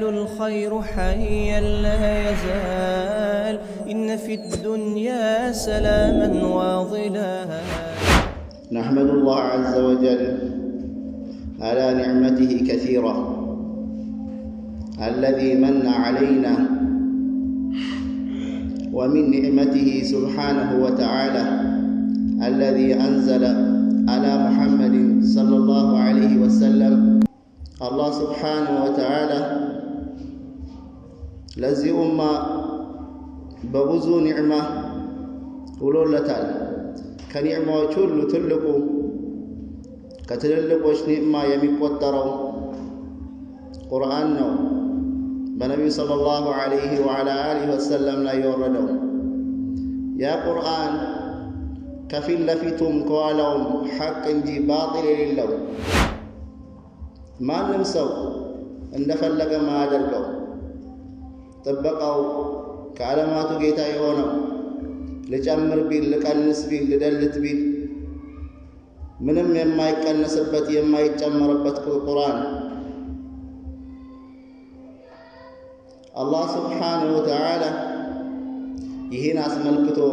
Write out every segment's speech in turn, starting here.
الخير حيا لا يزال، إن في الدنيا سلاما واضلا. نحمد الله عز وجل على نعمته كثيرة الذي من علينا، ومن نعمته سبحانه وتعالى الذي أنزل على محمد صلى الله عليه وسلم. الله سبحانه وتعالى لذي أمة ببزو نعمة ولولتال كنعمة كل تلقوا كتلقوش نعمة يمكوتروا قرآن نو بنبي صلى الله عليه وعلى آله وسلم لا يوردوا يا قرآن كفيل لفتم قوالهم حق انجي باطل لله ما نمسوا ان فلق ما درقوا طبقوا كعلمات جيتا يهونوا لجمر بيل لكنس بيل لدلت بيل منم يما يكنسبت يما يتجمربت القرآن. الله سبحانه وتعالى يهين اسملكتو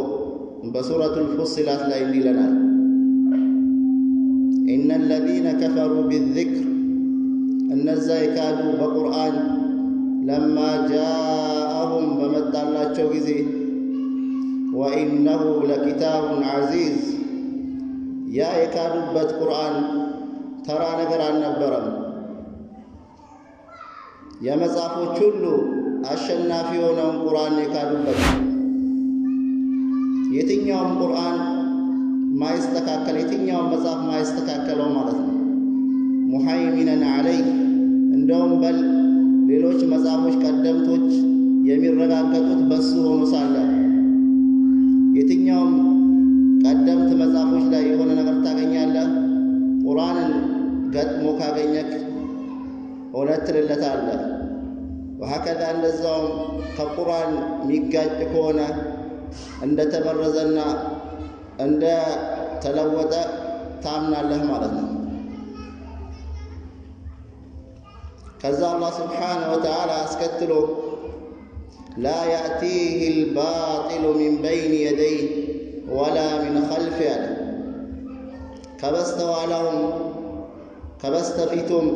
بسورة الفصلات لا يندي لنا إن الذين كفروا بالذكر أن الزيكادوا بقرآن لما جاءهم بمد الله تشوغزي وإنه لكتاب عزيز يا يكادوا بات قرآن ترى نقر عن نبرم يا مصافو كله أشنا فيهم قرآن يكادوا بات የትኛውም ቁርአን ማይስተካከል የትኛውም መጽሐፍ ማይስተካከለው ማለት ነው። ሙሐይሚነን ዐለይ እንደውም በል ሌሎች መጽሐፎች ቀደምቶች የሚረጋገጡት በሱ ሆኖ ሳለ የትኛውም ቀደምት መጽሐፎች ላይ የሆነ ነገር ታገኛለህ። ቁርአንን ገጥሞ ካገኘክ እውነት ትልለታለህ። ወሀከዛ እንደዛውም ከቁርአን የሚጋጭ ከሆነ እንደ ተበረዘና እንደ ተለወጠ ታምናለህ ማለት ነው። ከዛ አላህ ስብሓነሁ ወተዓላ አስከትሎ ላ ያእቲህ አልባጢሉ ሚን በይን የደይህ ወላ ሚን ኸልፊህ አለ። ከበስተኋላውም ከበስተፊቱም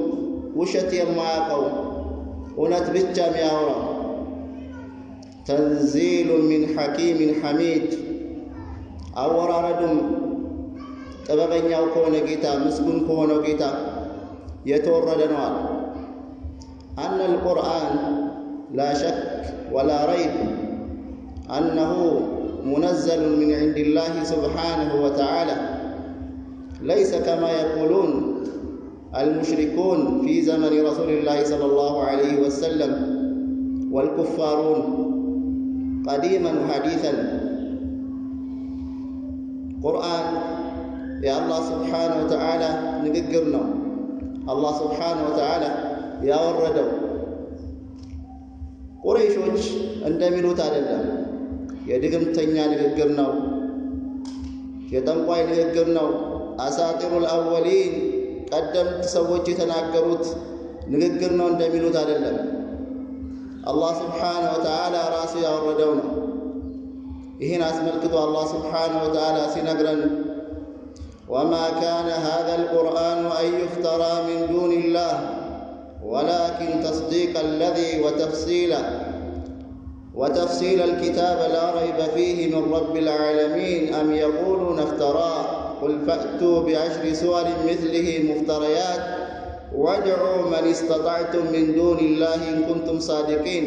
ውሸት የማያውቀው እውነት ብቻ የሚያወራው تنزيل من حكيم حميد أوراردم تبغنياو كونه جيتا مسكون كونه جيتا يتوردنوال أن القرآن لا شك ولا ريب أنه منزل من عند الله سبحانه وتعالى، ليس كما يقولون المشركون في زمن رسول الله صلى الله عليه وسلم والكفارون قديما وحديثا. قرآن يا الله سبحانه وتعالى نقرنا الله سبحانه وتعالى يا وردوا قريشوች እንደሚሉት አይደለም። የድግምተኛ ንግግር ነው፣ የጠንቋይ ንግግር ነው። አሳጢሩል አወሊን ቀደምት ሰዎች የተናገሩት ንግግር ነው እንደሚሉት አይደለም። الله سبحانه وتعالى راسي أوردونا إهنا أسملكت الله سبحانه وتعالى سنقرا وما كان هذا القرآن أن يفترى من دون الله ولكن تصديق الذي وتفصيل الكتاب لا ريب فيه من رب العالمين أم يقولون افتراه قل فأتوا بعشر سور مثله مفتريات وادعوا من استطعتم من دون الله إن كنتم صادقين.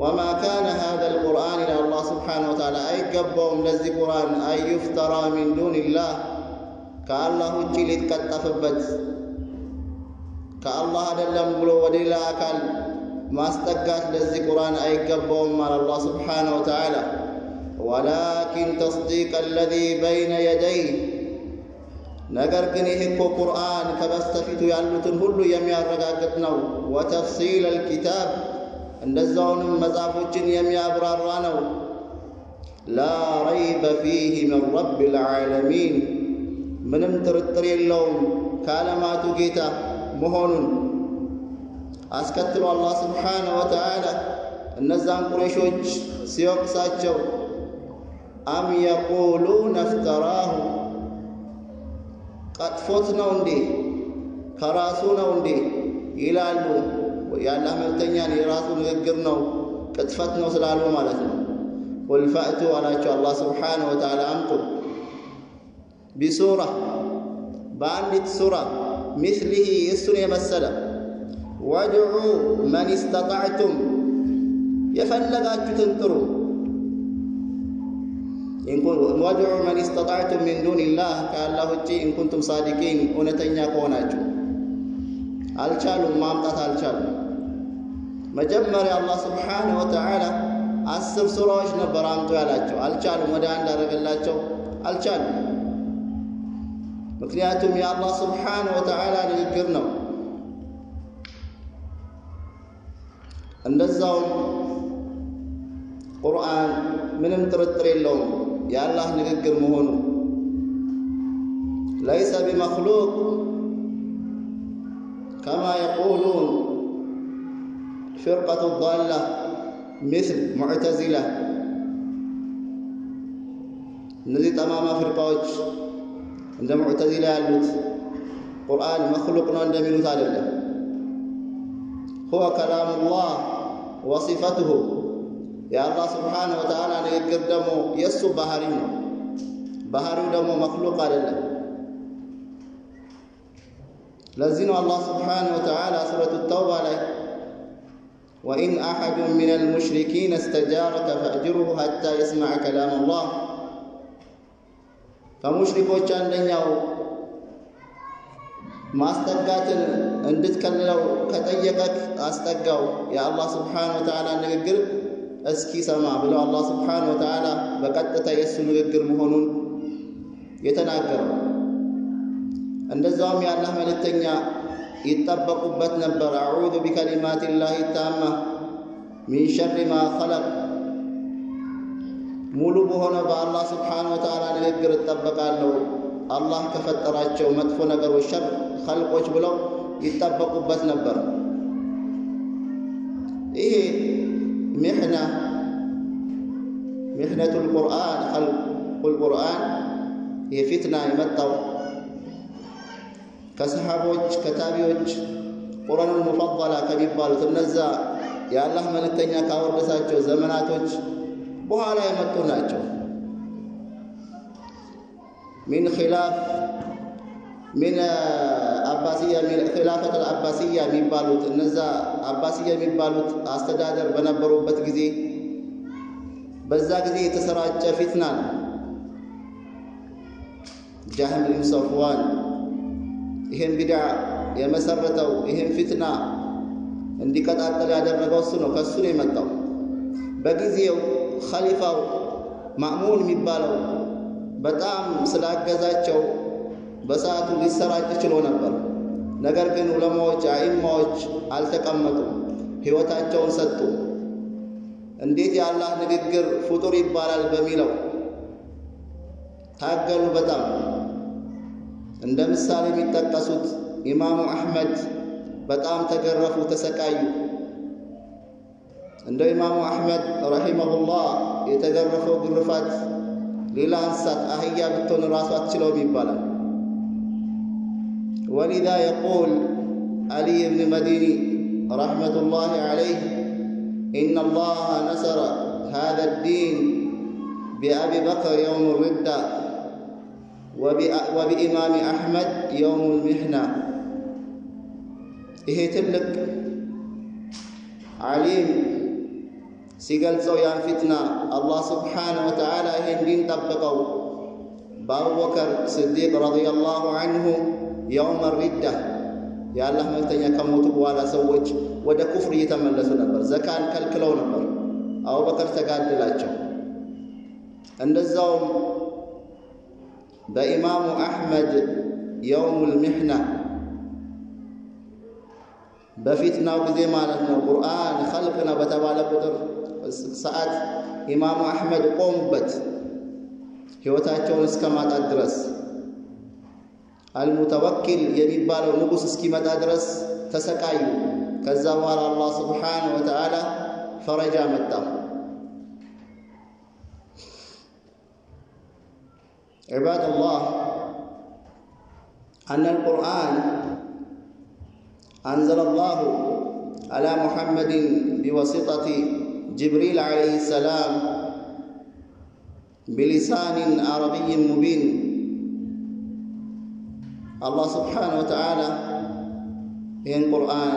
وما كان هذا القرآن إلى الله سبحانه وتعالى أي قبهم لذي قرآن أي يفترى من دون الله كالله جلد كتفبت كالله دلم بلو ودلا أكل ما استقات لذي قرآن أي قبهم على الله سبحانه وتعالى ولكن تصديق الذي بين يديه ነገር ግን ይሄ እኮ ቁርአን ከበስተፊቱ ያሉትን ሁሉ የሚያረጋግጥ ነው። ወተፍሲል አልኪታብ እንደዛውንም መጽሐፎችን የሚያብራራ ነው። ላ ረይበ ፊህ ሚን ረቢል ዓለሚን ምንም ጥርጥር የለውም ከዓለማቱ ጌታ መሆኑን አስከትሎ አላህ ስብሓነሁ ወተዓላ እነዛን ቁረይሾች ሲወቅሳቸው አም የቁሉነ እፍተራሁ ቀጥፎት ነው እንዴ ከራሱ ነው እንዴ ይላሉ። የአላህ መልእክተኛን የራሱ ንግግር ነው ቅጥፈት ነው ስላሉ ማለት ነው። ቁል ፈእቱ አላቸው አላህ ስብሓነሁ ወተዓላ አምጡ ቢሱራ በአንዲት ሱራ ሚስሊሂ እሱን የመሰለ ወድዑ መን እስተጣዕቱም የፈለጋችሁትን ጥሩ ወድዑ መን እስተጣዕቱም ሚን ዱኒላህ ከአላህ ውጪ ኢንኩንቱም ሳዲቂን እውነተኛ ከሆናችሁ። አልቻሉም፣ ማምጣት አልቻሉም። መጀመሪያ አላህ ስብሓነሁ ወተዓላ 10 ሱራዎች ነበር አምጡ ያላቸው፣ አልቻሉም። ወደ አንድ አደረገላቸው፣ አልቻሉም። ምክንያቱም የአላህ ስብሓነሁ ወተዓላ ንግግር ነው። እንደዛውም ቁርአን ምንም ጥርጥር የለውም የአላህ ንግግር መሆኑ። ለይሰ ቢመኽሉቅ ከማ የቁሉን ፍርቀቱ ዷላ ምስል ሙዕተዚላ። እነዚህ ጠማማ ፍርቃዎች እንደ ሙዕተዚላ ያሉት ቁርአን መኽሉቅ ነው እንደሚሉት አይደለም። ሁወ ከላሙላህ ወሲፈቱሁ የአላህ ስብሓነሁ ወተዓላ ንግግር ደግሞ የእሱ ባህሪው ነው። ባህሪው ደግሞ መኽሉቅ አይደለም። ለዚህ ነው አላህ ስብሓነሁ ወተዓላ ሱረቱ ተውባ ላይ ወኢን አሐዱን ሚነል ሙሽሪኪነ እስተጃረከ ፈአጅሩሁ ሐታ የስመዐ ከላመላህ ከሙሽሪኮች አንደኛው ማስጠጋትን እንድትከልለው ከጠየቀክ አስጠጋው የአላህ ስብሓነሁ ወተዓላ ንግግር እስኪሰማ ብለው አላህ ስብሓነሁ ወተዓላ በቀጥታ የእሱ ንግግር መሆኑን የተናገረው። እንደዛውም የአላህ መልእክተኛ ይጠበቁበት ነበር። አዑዙ ቢከሊማቲላሂ ታማ ሚን ሸሪ ማ ኸለቅ ሙሉ በሆነ በአላህ ስብሓነሁ ወተዓላ ንግግር እጠበቃለሁ አላህ ከፈጠራቸው መጥፎ ነገሮች ሸር ኸልቆች ብለው ይጠበቁበት ነበር። ይሄ ሚሕነቱል ቁርአን ኸልቁል ቁርአን ይሄ ፊትና የመጣው ከሰሓቦች ከታቢዎች ቁርአኑል ሙፈደላ ከሚባሉት እነዛ የአላህ መልእክተኛ ካወረሳቸው ዘመናቶች በኋላ የመጡ ናቸው። ሚን ኺላፈቱል አባሲያ የሚባሉት እነዛ አባሲያ የሚባሉት አስተዳደር በነበሩበት ጊዜ በዛ ጊዜ የተሰራጨ ፊትና ነው። ጃህም ብን ሰፍዋን ይህን ቢድዓ የመሰረተው ይህን ፊትና እንዲቀጣጠል ያደረገው እሱ ነው። ከእሱ ነው የመጣው። በጊዜው ኸሊፋው ማእሙን የሚባለው በጣም ስላገዛቸው በሰዓቱ ሊሰራጭ ችሎ ነበር። ነገር ግን ዑለማዎች አኢማዎች አልተቀመጡም፣ ሕይወታቸውን ሰጡ። እንዴት የአላህ ንግግር ፍጡር ይባላል በሚለው ታገሉ በጣም። እንደ ምሳሌ የሚጠቀሱት ኢማሙ አሕመድ በጣም ተገረፉ፣ ተሰቃዩ። እንደ ኢማሙ አሕመድ ረሂመሁላህ የተገረፈው ግርፋት ሌላ እንስሳት አህያ ብትሆን ራሷ አትችለውም ይባላል። ወሊዛ የቁል አልይ ብን መዲኒ ረሕመቱላሂ ዐለይህ ኢነ አላህ ነሰረ ሃዛ ዲን ቢአቢ በክር የውም ርዳ ወቢኢማሚ አሕመድ የውም ልሚሕና። ይሄ ትልቅ ዓሊም ሲገልጸው ያን ፊትና አላህ ስብሓነሁ ወተዓላ ይሄን ዲን ጠበቀው በአቡበከር ስዲቅ ረዲየላሁ ዐንሁ የውመ ሪዳ። የአላህ መልእክተኛ ከሞቱ በኋላ ሰዎች ወደ ኩፍር እየተመለሱ ነበር። ዘካን ከልክለው ነበር። አቡበከር ተጋደላቸው። እንደዛውም በኢማሙ አሕመድ የውሙል ሚሕና በፊትናው ጊዜ ማለት ነው። ቁርአን ኸልቅ ነው በተባለ ቁጥር ሰዓት ኢማሙ አሕመድ ቆሙበት ሕይወታቸውን እስከ ማጣት ድረስ። አልሙተወኪል የሚባለው ንጉስ እስኪመጣ ድረስ ተሰቃዩ። ከዛ በኋላ አላህ ሱብሓነሁ ወተዓላ ፈረጃ መጣ። عباد الله أن القرآن أنزل الله على محمد بواسطة جبريل عليه السلام بلسان عربي مبين. الله سبحانه وتعالى ይህን ቁርአን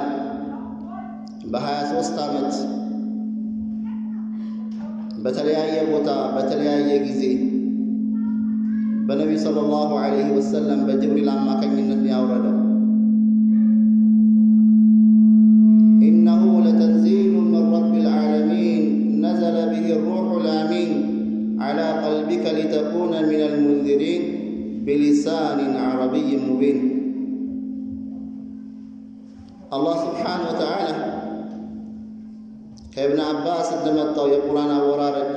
በ23 ዓመት በተለያየ ቦታ በተለያየ ጊዜ በነብዩ ሰለላሁ ዐለይሂ ወሰለም በጅብሪል አማካኝነት ያወረደው። إنه لتنزيل من رب العالمين نزل به الروح الأمين على قلبك لتكون من المنذرين بلسان عربي مبين. الله سبحانه وتعالى كابن عباس እንደመጣው የቁርአን አወራረድ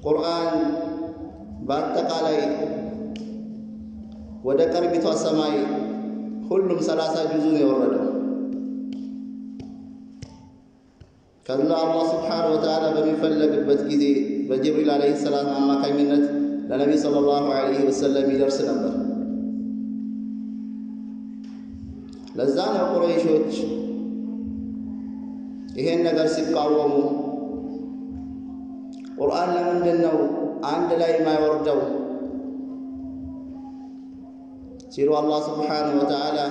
ቁርአን በአጠቃላይ ወደ ቀርቢቷ ሰማይ ሁሉም 30 ጁዙ ነው የወረደው። ከዛ አላህ Subhanahu Wa Ta'ala በሚፈልግበት ጊዜ በጅብሪል አለይሂ ሰላም አማካኝነት ለነብዩ ሰለላሁ ዐለይሂ ወሰለም ይደርስ ነበር። ለዛ ነው ቁረይሾች ይሄን ነገር ሲቃወሙ ቁርአን ለምንድን ነው አንድ ላይ የማይወርደው ሲሉ አላህ Subhanahu Wa Ta'ala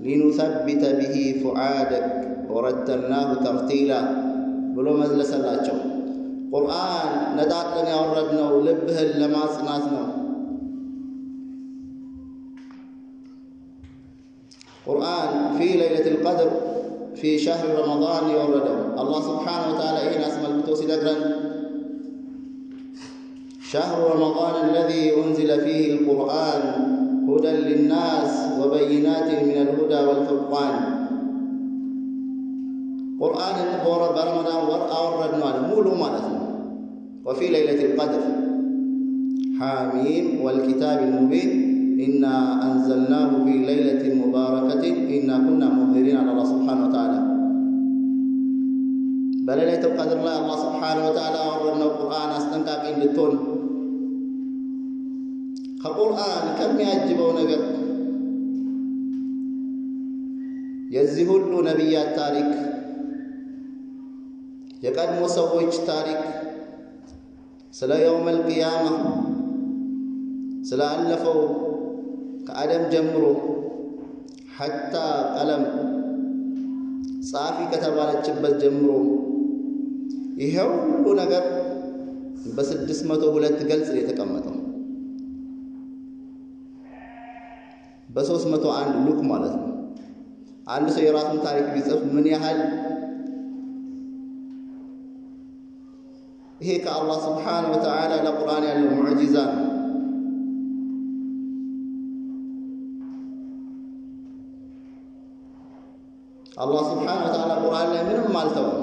لنثبت به فؤادك ورتلناه ترتيلا ብሎ መዝለሰላቸው። ቁርአን ነጣጥለን ያወረድነው ልብህን ለማጽናት ነው። ቁርአን في ليلة القدر في شهر رمضان يوردوا. الله سبحانه وتعالى إن أسمى الكتوس لقرن شهر رمضان الذي أنزل فيه القرآن هدى للناس وبينات من الهدى والفرقان. قرآن النبورة برمضان وردنا مولو مالتنا. وفي ليلة القدر حاميم والكتاب المبين إنا أنزلناه في ليلة مباركة إنا كنا منذرين على الله سبحانه وتعالى. بليلة القدر لا الله سبحانه وتعالى وردنا القرآن أستنكاك إن لتون القرآن كم يعجبه نقر يزهل نبيات تاريخ يقدم سويج تاريخ سلا يوم القيامة سلا ألفوا كأدم جمرو حتى قلم صافي كتبالة شبت جمرو يهو نقر بس الجسمته ولا تقلص ليتكمته በ301 ሉክ ማለት ነው። አንድ ሰው የራሱን ታሪክ ቢጽፍ ምን ያህል ይሄ ከአላህ Subhanahu Wa Ta'ala ለቁርአን ያለው ሙዕጂዛ ነው። አላህ Subhanahu Wa Ta'ala ቁርአን ላይ ምንም አልተወም።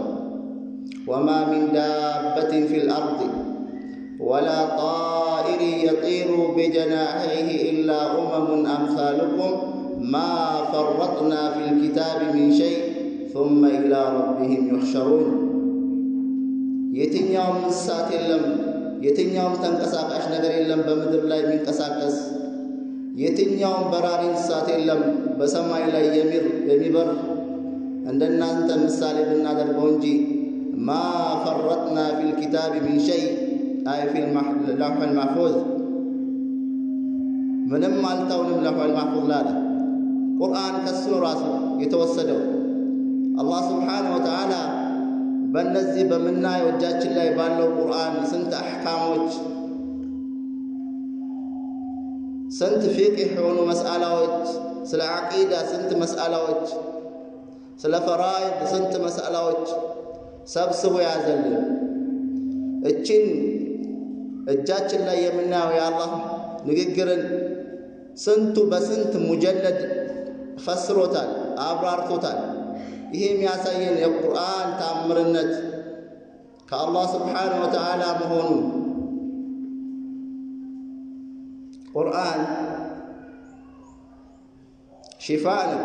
وما من دابة في الأرض ولا طائر يطير بجناحيه إلا أمثالكم ما فرطنا في الكتاب من شيء ثم إلى ربهم يحشرون. የትኛውም እንስሳት የለም፣ የትኛውም ተንቀሳቃሽ ነገር የለም በምድር ላይ የሚንቀሳቀስ፣ የትኛውም በራሪ እንስሳት የለም በሰማይ ላይ የሚበር እንደናንተ ምሳሌ ብናደርገው እንጂ ما فرطنا في الكتاب من شيء أي في اللوح المحفوظ ምንም አልተውንም ለውህ المحفوظ ላለ ቁርአን ከሱ ራሱ የተወሰደው አላህ Subhanahu Wa Ta'ala በእነዚህ በመናየው እጃችን ላይ ባለው ቁርአን ስንት አህካሞች ስንት ፊቅህ የሆኑ መስአላዎች ስለ አቂዳ ስንት መስአላዎች ስለ ፈራኢድ ስንት መስአላዎች ሰብስቦ ያዘልን። እቺን እጃችን ላይ የምናየው የአላህ ንግግርን ስንቱ በስንት ሙጀለድ ፈስሮታል አብራርቶታል። ይሄ የሚያሳየን የቁርአን ታምርነት ከአላህ Subhanahu Wa Ta'ala መሆኑን ቁርአን ሽፋዕ ነው፣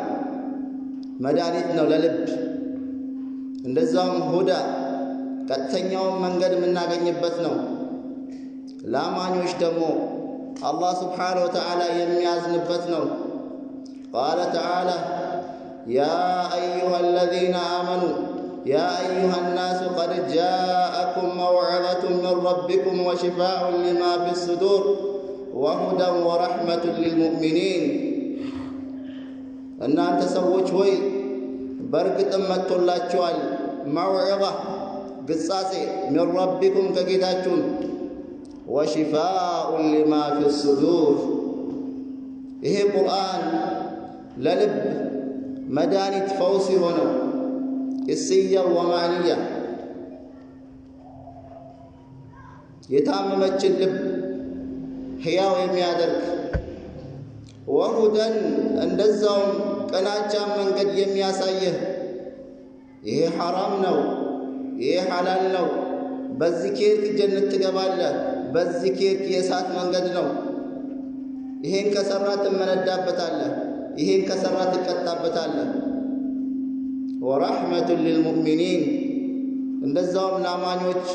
መድኃኒት ነው ለልብ። እንደዛውም ሁዳ ቀጥተኛውን መንገድ የምናገኝበት ነው። ለአማኞች ደግሞ አላህ ስብሓነሁ ወተዓላ የሚያዝንበት ነው። ቃለ ተዓላ ያ አዩሃ አለዚነ አመኑ ያ አዩሃ ናሱ ቀድ ጃአኩም መውዒዘቱን ሚን ረቢኩም ወሽፋኡን ሊማ ፊ ሱዱር ወሁደን ወረሕመቱን ሊልሙእሚኒን። እናንተ ሰዎች ሆይ በእርግጥም መጥቶላችኋል መውዒዛ ግሳጼ ሚን ረቢኩም ከጌታችሁን ወሽፋኡን ሊማ ፊ ሱዱር ይሄ ቁርአን ለልብ መድኃኒት ፈውስ የሆነው እስያ ወማዕንያ የታመመችን ልብ ሕያው የሚያደርግ ወሁደን እንደዛውም ቀናቻን መንገድ የሚያሳየህ ይሄ ሐራም ነው፣ ይሄ ሐላል ነው፣ በዚህ ከሄድክ ጀነት ትገባለህ፣ በዚህ ከሄድክ የእሳት መንገድ ነው፣ ይሄን ከሰራ ትመነዳበታለህ፣ ይሄን ከሰራ ትቀጣበታለህ። ወረሕመቱን ሊልሙእሚኒን እንደዛውም ለአማኞች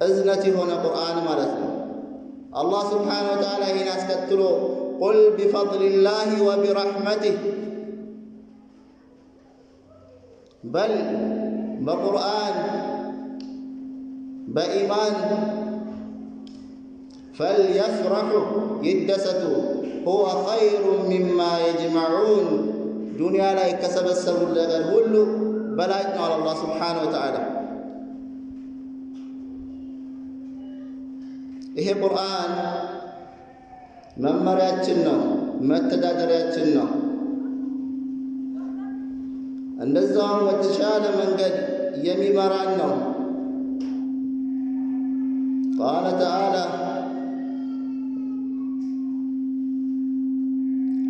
እዝነት የሆነ ቁርአን ማለት ነው። አላህ ስብሓነሁ ወተዓላ ይህን አስከትሎ ቁል ቢፈድሊላሂ ወቢረሕመቲህ በል በቁርአን በኢማን ፈልየፍረሑ ይደሰቱ ሁወ ኸይሩን ሚማ የጅመዑን ዱንያ ላይ ከሰበሰቡት ነገር ሁሉ በላጭ ነው አላህ ስብሓነሁ ወተዓላ። ይሄ ቁርአን መመሪያችን ነው፣ መተዳደሪያችን ነው። እንደዛውም ወደተሻለ መንገድ የሚመራን ነው። ቃለ ተዓላ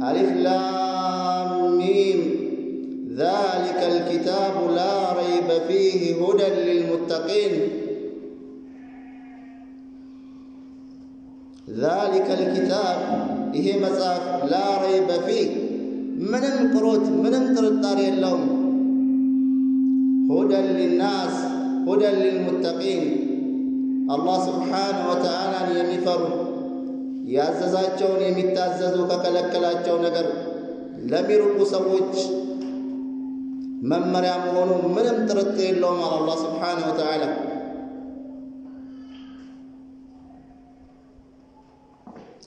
አሊፍ ላም ሚም ذلك الكتاب لا ريب فيه هدى للمتقين ذلك الكتاب ይሄ መጽሐፍ لا ريب فيه ምንም ቅሮት ምንም ጥርጣሬ የለውም። هدى للناس هدى للمتقين አላህ ስብሓነሁ ወተዓላን የሚፈሩ ያዘዛቸውን የሚታዘዙ ከከለከላቸው ነገር ለሚርቁ ሰዎች መመሪያ መሆኑ ምንም ጥርጥር የለውም። አላህ ስብሓነሁ ወተዓላ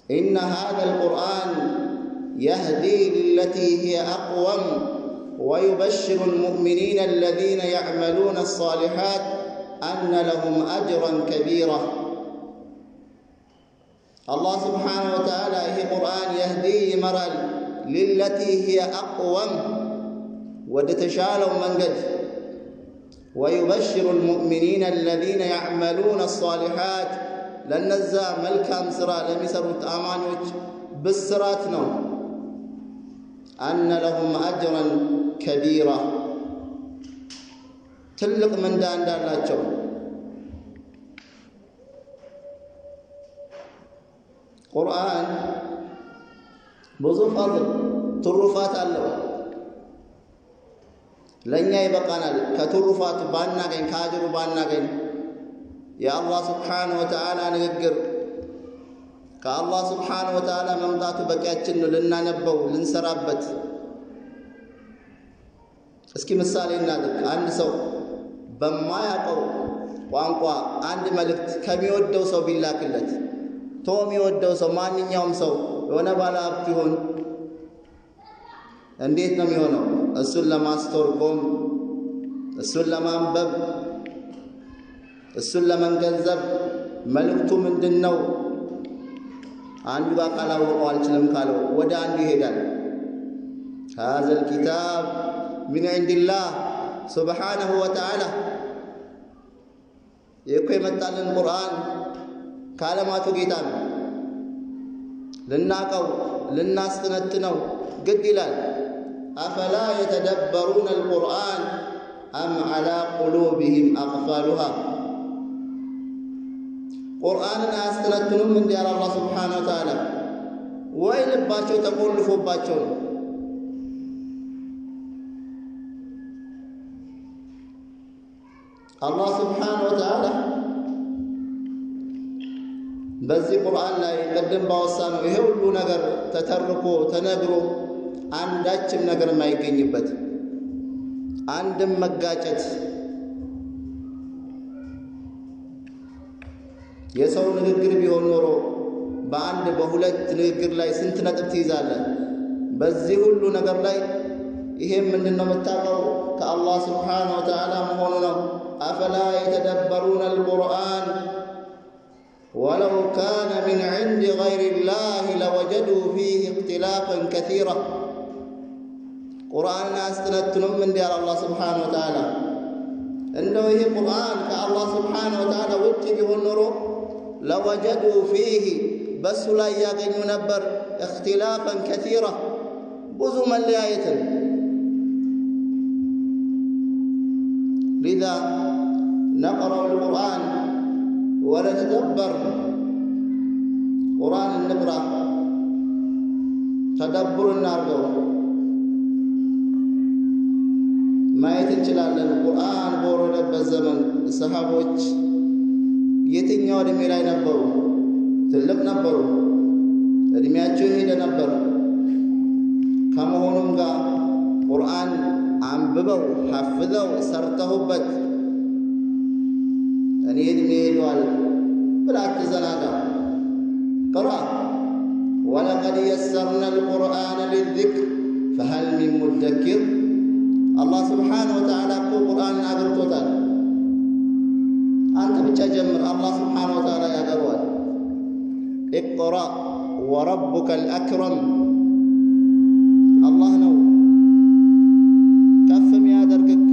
ኢነ ሃዘል ቁርአን የህዲ ሊለቲ ሂየ አቅወም ወዩበሽሩ ልሙእሚኒነ አለዚነ ያዕመሉነ አሳሊሓት አነ ለሁም አጅረን ከቢራ። አላህ ስብሓነሁ ወተዓላ ይሄ ቁርአን የህዲ ይመራል ሊለቲ ሂየ አቅወም ወደ ተሻለው መንገድ ወዩበሽሩ ልሙእሚኒነ አለዚነ ያዕመሉነ አሳሊሓት ለነዛ መልካም ሥራ ለሚሰሩት አማኞች ብስራት ነው። አነ ለሁም አጅረን ከቢራ ትልቅ ምንዳ እንዳላቸው ቁርአን ብዙ ፈድል ትሩፋት አለው። ለእኛ ይበቃናል። ከትሩፋቱ ባናገኝ ከአጅሩ ባናገኝ የአላህ ስብሓነሁ ወተዓላ ንግግር ከአላህ ስብሓነሁ ወተዓላ መምጣቱ በቂያችን ነው። ልናነበው ልንሰራበት። እስኪ ምሳሌ እናድርግ። አንድ ሰው በማያውቀው ቋንቋ አንድ መልእክት ከሚወደው ሰው ቢላክለት የሚወደው ሰው ማንኛውም ሰው የሆነ ባለ ሀብት ይሁን እንዴት ነው የሚሆነው? እሱን ለማስተርጎም፣ እሱን ለማንበብ፣ እሱን ለመገንዘብ መልእክቱ ምንድነው? አንዱ ጋር ካላወቀው አልችልም ካለው ወደ አንዱ ይሄዳል። هذا الكتاب من عند الله سبحانه وتعالى يكو يمጣልን ቁርአን ከዓለማቱ ጌታ ነው። ልናቀው ልናስተነትነው ግድ ይላል። አፈላ የተደበሩነ القرآن أم على قلوبهم أقفالها ቁርአንን አያስተነትኑም እንዲህ አለ አላህ ስብሓነሁ ወተዓላ ወይ ልባቸው ተቆልፎባቸው ነው። አላህ ስብሓነሁ ወተዓላ በዚህ ቁርአን ላይ ቅድም ባወሳነው ይሄ ሁሉ ነገር ተተርኮ ተነግሮ አንዳችም ነገር የማይገኝበት አንድም መጋጨት የሰው ንግግር ቢሆን ኖሮ በአንድ በሁለት ንግግር ላይ ስንት ነጥብ ትይዛለህ? በዚህ ሁሉ ነገር ላይ ይሄም ምንድነው የምታውቀው ከአላህ ስብሓነሁ ወተዓላ መሆኑ ነው። አፈላ የተደበሩነ አልቁርአን ወለው ካነ ሚን ዒንዲ ገይሪላህ ለወጀዱ ፊህ እክትላፈን ከሲራ። ቁርአንን አያስተነትኑም እንዲህ አለ አላህ ስብሓነሁ ወተዓላ። እንደው ይሄ ቁርአን ከአላህ ስብሓነሁ ወተዓላ ውጭ ቢሆን ኖሮ ለወጀዱ ፊህ በሱ ላይ ያገኙ ነበር እክትላፈን ከሲራ ብዙ መለያየትን። ሊዛ ነቅረኡ ልቁርአን ወነተደበር ቁርአን እንቅራ ተደብር እናርገው ማየት እንችላለን። ቁርአን በወረደበት ዘመን ሰሃቦች የትኛው እድሜ ላይ ነበሩ? ትልቅ ነበሩ። እድሜያቸው ሄደ ነበር። ከመሆኑም ጋር ቁርአን አንብበው ሐፍዘው ሰርተውበት እኔ እድሜ ሄዷል ብላ አትዘናጋ። ቅራ ወለቀድ የሰርና አልቁርአን ሊልዚክር ፈሀል ሚን ሙደኪር። አላህ ስብሓነሁ ወተዓላ እኮ ቁርአንን አግርቶታል። አንተ ብቻ ጀምር፣ አላህ ስብሓነሁ ወተዓላ ያገረዋል። ኢቅራ ወረቡከ አልአክረም። አላህ ነው ከፍ የሚያደርግክ፣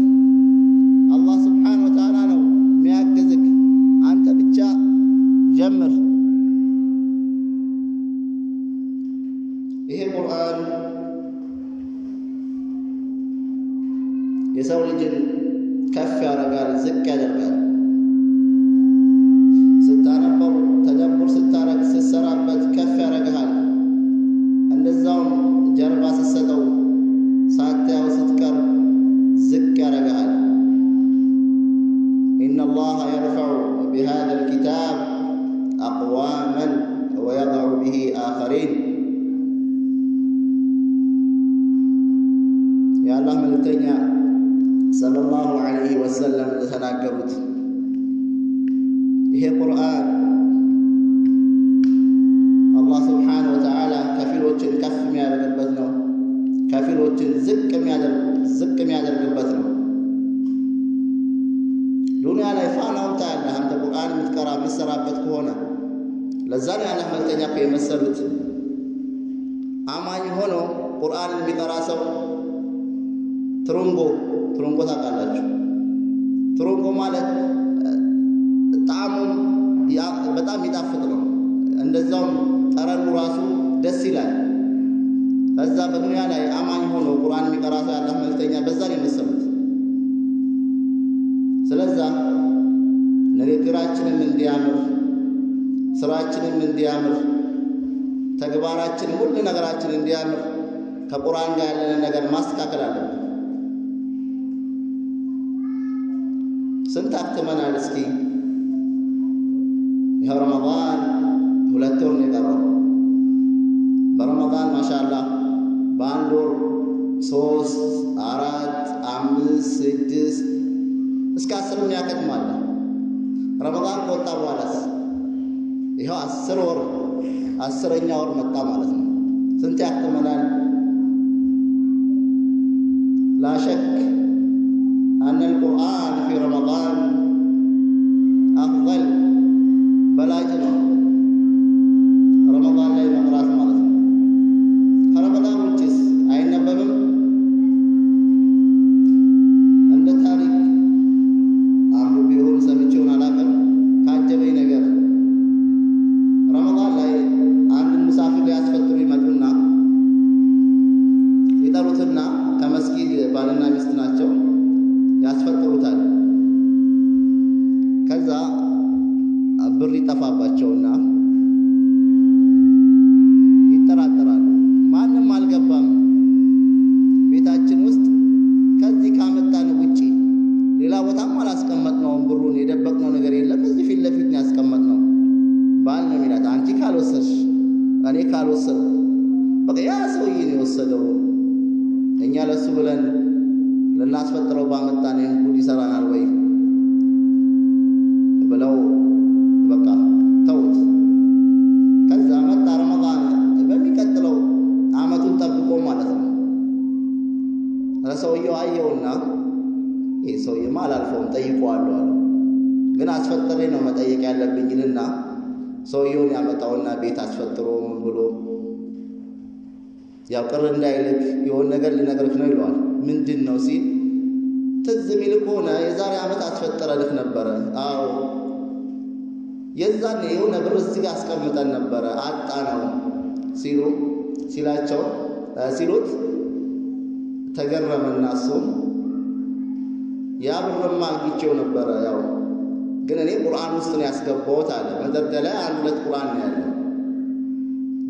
አላህ ስብሓነሁ ወተዓላ ነው የሚያግዝክ። አንተ ብቻ ጀምር። ይሄ ቁርአን የሰው ልጅን ከፍ ያደርጋል፣ ዝቅ ያደርጋል። ስታነበው ተደቡር ስታረግ ስትሰራበት ከፍ ያደርግሃል። እንደዛውም ጀርባ ስትሰጠው ሳታየው ስትቀር ዝቅ ያደርግሃል። ኢነላሃ የርፈዑ ቢሃዛ አልኪታብ አቅዋመን ወየضዑ ቢሂ አኸሪን። የአላህ መልእክተኛ ሰለላሁ ዐለይሂ ወሰለም እንደተናገሩት ይሄ ቁርአን አላህ ስብሓነሁ ወተዓላ ከፊሎችን ከፍ የሚያደርግበት ነው፣ ከፊሎችን ዝቅ የሚያደርግበት ነው። ዱንያ ላይ ፋናውን ታያለህ አንተ ቁርአን የምትቀራ የምትሰራበት ከሆነ። ለዛ ነው ያላህ መልእክተኛ እኮ የመሰሉት አማኝ ሆኖ ቁርአንን የሚቀራ ሰው ትሩንጎ ታውቃላችሁ? ትሩንጎ ማለት ጣዕሙም በጣም ይጣፍጥ ነው። እንደዛውም ጠረኑ ራሱ ደስ ይላል። ከዛ በዱንያ ላይ አማኝ ሆኖ ቁርአን የሚቀራ ሰው ያላህ መልእክተኛ በዛ ነው የመሰሉት። ስለዛ ንግግራችንም እንዲያምር፣ ስራችንም እንዲያምር፣ ተግባራችንም ሁሉ ነገራችን እንዲያምር ከቁርአን ጋር ያለንን ነገር ማስተካከል አለብን። ስንት አክትመናል? እስኪ ይኸው ረመዳን 2 ወር ነው የቀረው። በረመዳን ማሻአላህ በአንድ ወር 3፣ 4፣ 5፣ 6 እስከ 10 ያከትማል። ረመዳን ከወጣ በኋላስ ይኸው 10 ወር 10ኛ ወር መጣ ማለት ነው። ስንት ያክትመናል? لا شك أن القرآن في رمضان أفضل بلاج ነው ረመዳን ላይ መቅራት ማለት ነው። ከረመዳን ውጭስ አይነበብም። እንደ ታሪክ አንዱ ቢሆን ሰምቼውን አላውቅም። ካጀበኝ ነገር ረመዳን ላይ አንድ ሙሳፊር ሊያስፈጥሩ ይመጡና ይጠሩትና ከመስጊድ ባልና ሚስት ናቸው ያስፈጥሩታል። በቃ ያ ሰውዬ ነው የወሰደው እኛ ለሱ ብለን ለናስፈጥረው ባመጣን ጉድ ይሰራናል ወይ ብለው በቃ ተውት። ከዛ መጣ ረመዳን በሚቀጥለው አመቱን ጠብቆ ማለት ነው። ለሰውየው አየውና ይሄ ሰውዬ አላልፈውም ጠይቀዋለሁ አለ። ግን አስፈጥሬ ነው መጠየቅ ያለብኝና ሰውየውን ያመጣውና ቤት አስፈጥሮ ምን ብሎ ያው ቅር እንዳይልክ የሆነ ነገር ሊነግርህ ነው ይለዋል። ምንድነው ሲል ትዝ የሚል ከሆነ የዛሬ አመት አስፈጥረልህ ነበረ። አዎ የዛኔ የሆነ ብር እዚህ ጋር አስቀምጠን ነበረ አጣነው ሲሉት ተገረመና እሱም ያ ብርማ አግኝቼው ነበረ ያው ግን እኔ ቁርአን ውስጥ ነው ያስገባሁት አለ። መደርደሪያ አንድ ሁለት ቁርአን ነው ያለው።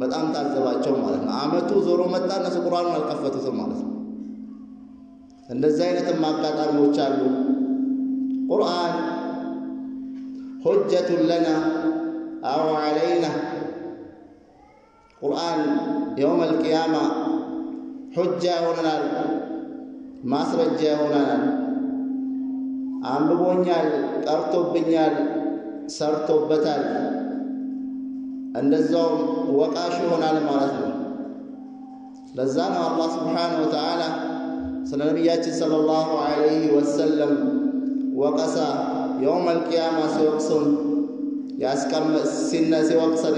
በጣም ታዘባቸው ማለት ነው። አመቱ ዞሮ መጣ እነሱ ቁርአኑን አልከፈቱትም ማለት ነው። እንደዚህ አይነትም አጋጣሚዎች አሉ። ቁርአን ሁጀቱን ለና አው ዐለይና ቁርአን የውመል ቂያማ ሁጃ ይሆነናል፣ ማስረጃ ይሆነናል። አንብቦኛል፣ ቀርቶብኛል፣ ሰርቶበታል፣ እንደዛውም ወቃሽ ይሆናል ማለት ነው። ለዛ ነው አላህ ሱብሓነሁ ወተዓላ ስለ ነቢያችን ሰለላሁ ዐለይሂ ወሰለም ወቀሳ የውመል ቂያማ ሲወቅሱን ሲወቅሰን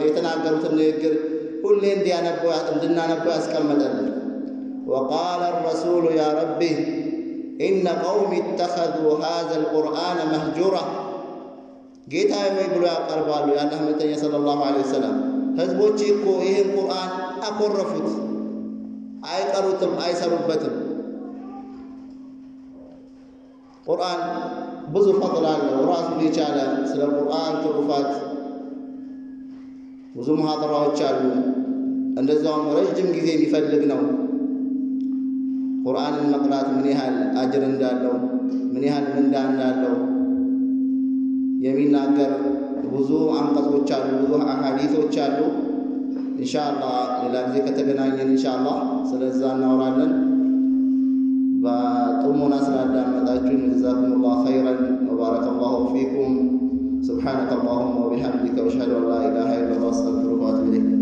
የተናገሩትን ንግግር ሁሌ እንድናነበው ያስቀመጠልን። ወቃለ ረሱሉ ያ ረቢ ኢነ ቀውሚ ኢተኸዙ ሃዘል ቁርአነ መህጁራ ጌታዬ ወይ ብሎ ያቀርባሉ የአላህ መልእክተኛ ሰለላሁ ዐለይሂ ወሰለም። ህዝቦቼ እኮ ይህን ቁርአን አኮረፉት፣ አይቀሩትም፣ አይሰሩበትም። ቁርአን ብዙ ፈضል አለው ራሱን የቻለ። ስለ ቁርአን ትሩፋት ብዙ ሙሐደራዎች አሉ። እንደዛውም ረጅም ጊዜ የሚፈልግ ነው። ቁርአንን መቅራት ምን ያህል አጅር እንዳለው ምን ያህል ምንዳ እንዳለው የሚናገር ብዙ አንቀጾች አሉ፣ ብዙ አሐዲሶች አሉ። ኢንሻአላህ ሌላ ጊዜ ከተገናኘን ኢንሻአላህ ስለዛ እናወራለን። በጥሞና ስላዳመጣችሁን ጀዛኩሙላሁ ኸይረን ወባረከላሁ ፊኩም። ሱብሓነከ አላሁመ ወቢሐምዲከ ወአሽሀዱ አን ላ ኢላሃ ኢለላህ አስተግፊሩከ ወአቱቡ ኢለይክ።